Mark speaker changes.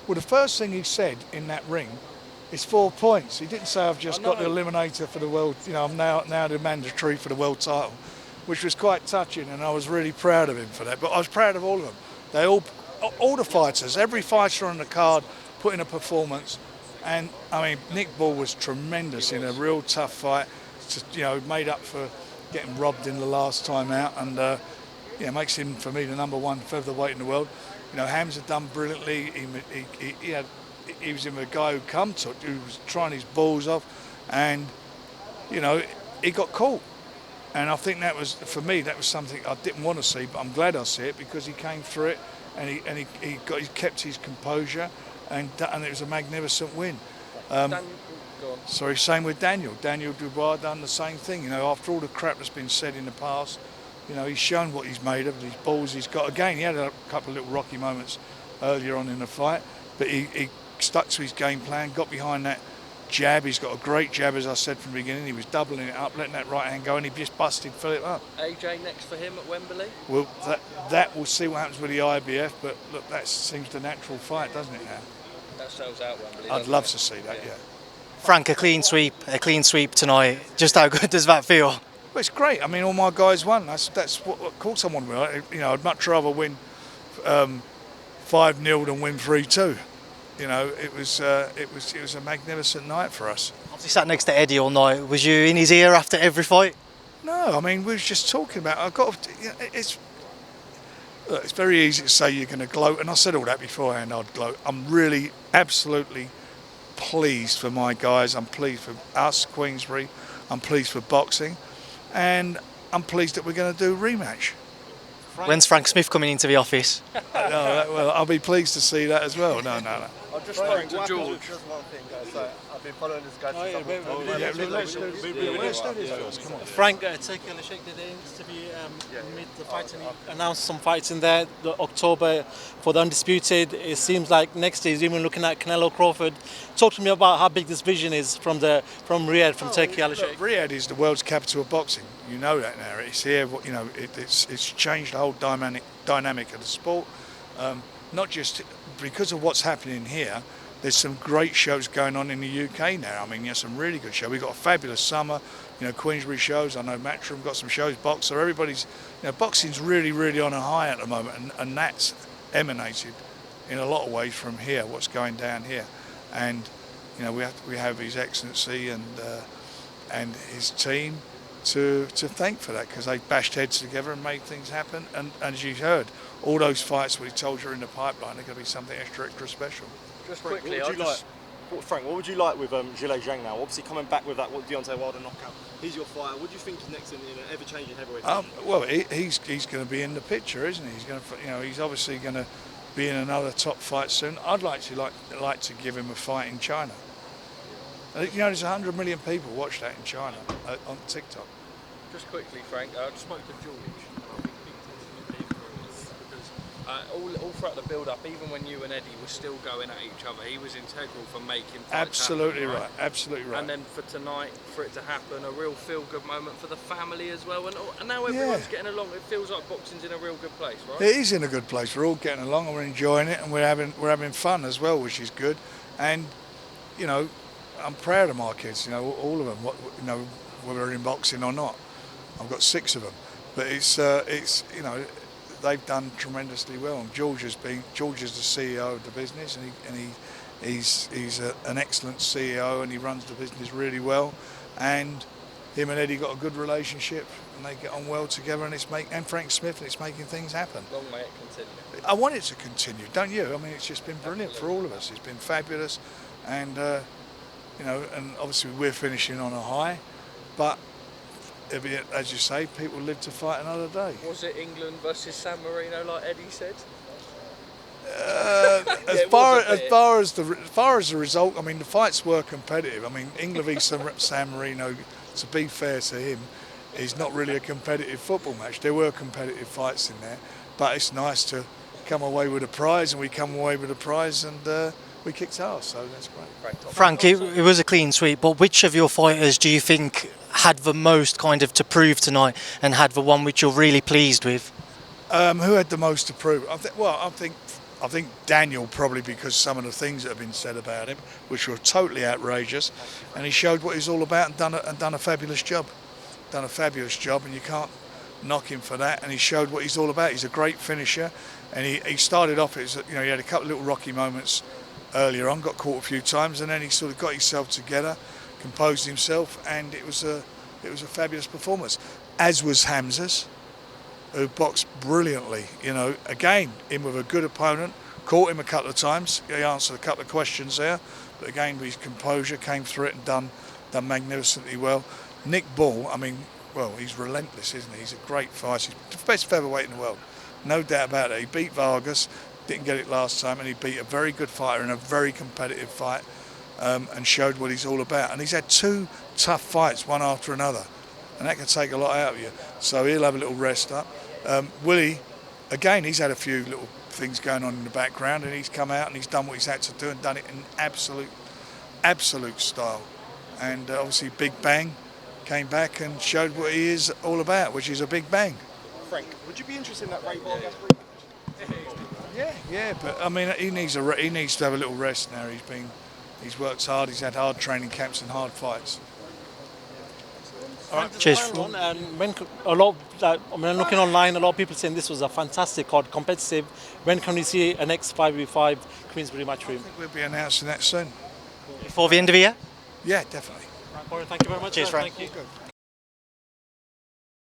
Speaker 1: Well, the first thing he said in that ring is 4 points. He didn't say I've just got the eliminator for the world. I'm now the mandatory for the world title, which was quite touching, and I was really proud of him for that. But I was proud of all of them. They all the fighters, every fighter on the card put in a performance. And I mean, Nick Ball was tremendous in a real tough fight. Made up for getting robbed in the last time out, and makes him for me the #1 featherweight in the world. Hamza done brilliantly. He was in a guy who was trying his balls off, and he got caught. And I think that was, for me, that was something I didn't want to see, but I'm glad I see it because he came through it, and he kept his composure, and it was a magnificent win. Same with Daniel. Daniel Dubois done the same thing. After all the crap that's been said in the past, he's shown what he's made of, these balls he's got. Again, he had a couple of little rocky moments earlier on in the fight, but he stuck to his game plan, got behind that jab. He's got a great jab, as I said from the beginning. He was doubling it up, letting that right hand go, and he just busted Philip up.
Speaker 2: AJ next for him at Wembley?
Speaker 1: Well, that we'll see what happens with the IBF, but look, that seems the natural fight, doesn't it now?
Speaker 2: That sells out Wembley.
Speaker 1: I'd love to see that, yeah.
Speaker 3: Frank, a clean sweep tonight. Just how good does that feel?
Speaker 1: Well, it's great. I mean, all my guys won. That's what of course someone will. I'd much rather win 5-0 than win 3-2. It was a magnificent night for us.
Speaker 3: Obviously sat next to Eddie all night. Was you in his ear after every fight?
Speaker 1: No, I mean, we was just talking about. It's very easy to say you're going to gloat, and I said all that beforehand. I'd gloat. I'm really, absolutely pleased for my guys. I'm pleased for us, Queensbury. I'm pleased for boxing, and I'm pleased that we're going to do a rematch.
Speaker 3: When's Frank Smith coming into the office?
Speaker 1: Well, I'll be pleased to see that as well. No.
Speaker 2: I'll just spoke to George.
Speaker 4: Just one thing, guys. I've been following this guy
Speaker 1: Let's do this first. Come on.
Speaker 5: Frank, Turki Alalshikh did an interview mid the fight, and he announced some fights in there. October for the Undisputed. It seems like next year he's even looking at Canelo Crawford. Talk to me about how big this vision is from Riyadh, from Turki Alalshikh.
Speaker 1: Riyadh is the world's capital of boxing. You know that now. It's here. It's changed the whole dynamic of the sport. Not just because of what's happening here. There's some great shows going on in the UK now. I mean, there's some really good shows. We've got a fabulous summer. Queensbury shows. I know Matchroom got some shows. Boxer. Everybody's. Boxing's really, really on a high at the moment, and that's emanated in a lot of ways from here. What's going down here, and we have His Excellency and his team to thank for that, because they bashed heads together and made things happen. And as you heard, all those fights we told you are in the pipeline are going to be something extra special.
Speaker 2: Just
Speaker 4: Frank,
Speaker 2: quickly,
Speaker 4: Frank, what would you like with Zhilei Zhang now? Obviously coming back with that Deontay Wilder knockout. He's your fighter. What do you think is next in an ever-changing heavyweight?
Speaker 1: Well, he's going to be in the picture, isn't he? He's going to, he's obviously going to be in another top fight soon. I'd like to give him a fight in China. There's 100 million people watch that in China on TikTok.
Speaker 2: Just quickly, Frank, I just spoke to George. All throughout the build-up, even when you and Eddie were still going at each other, he was integral for making fights
Speaker 1: Absolutely
Speaker 2: happen,
Speaker 1: right. Absolutely right.
Speaker 2: And then for tonight, for it to happen, a real feel-good moment for the family as well. And now everyone's getting along. It feels like boxing's in a real good place, right?
Speaker 1: It is in a good place. We're all getting along and we're enjoying it, and we're having fun as well, which is good. And I'm proud of my kids. All of them. Whether in boxing or not. I've got 6 of them, but it's they've done tremendously well. And George is the CEO of the business, and he's an excellent CEO, and he runs the business really well. And him and Eddie got a good relationship, and they get on well together. And and Frank Smith, and it's making things happen.
Speaker 2: Long may it continue.
Speaker 1: I want it to continue, don't you? I mean, it's just been brilliant for all of us. It's been fabulous, and and obviously we're finishing on a high, but. As you say, people live to fight another day.
Speaker 2: Was it England versus San Marino, like Eddie said?
Speaker 1: As far as the result, I mean, the fights were competitive. I mean, England v San Marino, to be fair to him, is not really a competitive football match. There were competitive fights in there, but it's nice to come away with a prize, and we come away with a prize, and we kicked ass, so that's great.
Speaker 3: Frank, it was a clean sweep, but which of your fighters do you think had the most kind of to prove tonight, and had the one which you're really pleased with?
Speaker 1: Who had the most to prove? I think I think Daniel probably because some of the things that have been said about him, which were totally outrageous, and he showed what he's all about and done a fabulous job. Done a fabulous job, and you can't knock him for that. And he showed what he's all about. He's a great finisher, and he started off. He had a couple of little rocky moments earlier on, got caught a few times, and then he sort of got himself together, composed himself, and it was a fabulous performance. As was Hamza's, who boxed brilliantly. Again, in with a good opponent, caught him a couple of times. He answered a couple of questions there, but again, with his composure, came through it and done magnificently well. Nick Ball, he's relentless, isn't he? He's a great fighter. He's the best featherweight in the world, no doubt about it. He beat Vargas, didn't get it last time, and he beat a very good fighter in a very competitive fight, and showed what he's all about. And he's had 2 tough fights, one after another, and that can take a lot out of you. So he'll have a little rest up. Willie, again, he's had a few little things going on in the background, and he's come out and he's done what he's had to do and done it in absolute style. And obviously Big Bang came back and showed what he is all about, which is a big bang.
Speaker 4: Frank, would you be interested in that Ray Vargas?
Speaker 1: Yeah, but he needs to have a little rest now. He's worked hard. He's had hard training camps and hard fights.
Speaker 5: All right,
Speaker 3: Cheers.
Speaker 5: Looking online, a lot of people saying this was a fantastic card, competitive. When can we see a next 5v5 Queensbury match for him?
Speaker 1: I think we'll be announcing that soon.
Speaker 3: Before the end of the year?
Speaker 1: Yeah, definitely.
Speaker 5: Right, Warren, thank you very much.
Speaker 3: Cheers, Frank.
Speaker 5: Thank you.
Speaker 1: Good.